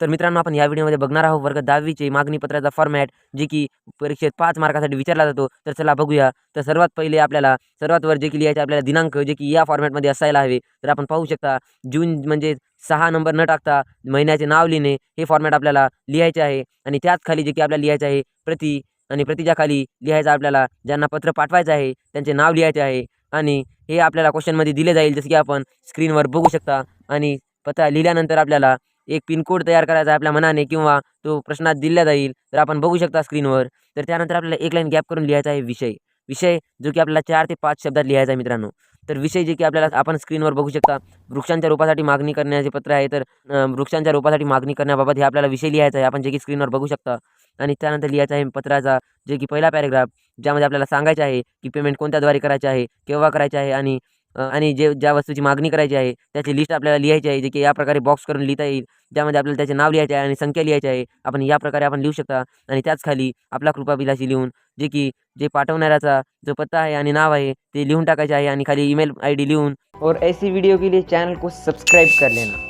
तर मित्रांनो, आपण या व्हिडिओमध्ये बघणार आहोत वर्ग 10वीचे मागणी पत्राचा फॉर्मॅट, जे की परीक्षेत 5 मार्कासाठी विचारला जातो. तर चला बघूया. तर सर्वात पहिले आपल्याला सर्वात वर जे की लिहायचे आपल्याला दिनांक, जे की या फॉर्मॅटमध्ये असायला हवे. तर आपण पाहू शकता जून म्हणजे 6 नंबर न टाकता महिन्याचे नाव लिहिणे, हे फॉर्मॅट आपल्याला लिहायचे आहे. आणि त्याच खाली जे की आपल्याला लिहायचे आहे प्रति, आणि प्रतीच्या खाली लिहायचं आपल्याला ज्यांना पत्र पाठवायचं आहे त्यांचे नाव लिहायचे आहे. आणि हे आपल्याला क्वेश्चनमध्ये दिले जाईल, जसं की आपण स्क्रीनवर बघू शकता. आणि पत्र लिहिल्यानंतर आपल्याला एक पिनकोड तयार करायचा आहे आपल्या मनाने, किंवा तो प्रश्नात दिला जाईल. तर आपण बघू शकता स्क्रीनवर. तर त्यानंतर आपल्याला एक लाईन गॅप करून लिहायचा आहे विषय. विषय जो की आपल्याला 4 ते 5 शब्दात लिहायचा आहे मित्रांनो. तर विषय जे की आपल्याला आपण स्क्रीनवर बघू शकता, वृक्षांच्या रोपासाठी मागणी करण्याचे पत्र आहे. तर वृक्षांच्या रोपासाठी मागणी करण्याबाबत हे आपल्याला विषय लिहायचा आहे, आपण जे की स्क्रीनवर बघू शकता. आणि त्यानंतर लिहायचा आहे पत्राचा जे की पहिला पॅराग्राफ, ज्यामध्ये आपल्याला सांगायचे आहे की पेमेंट कोणत्याद्वारे करायचे आहे, केव्हा करायचे आहे, आणि ज्या वस्तूची मागणी करायची आहे त्याची लिस्ट आपल्याला लिहायची आहे, जे की या प्रकारे बॉक्स करून लिहिता येईल. ज्यामध्ये आपल्याला त्याचे नाव लिहायचे आहे आणि संख्या लिहायची आहे. आपण या प्रकारे आपण लिहू शकता. आणि त्याच खाली आपला कृपाभिलाषी लिहून, जे पाठवणाऱ्याचा जो पत्ता आहे आणि नाव आहे ते लिहून टाकायचे आहे, आणि खाली ईमेल आयडी लिहून, और ऐसी वीडियो के लिए चैनल को सब्सक्राइब कर लेना.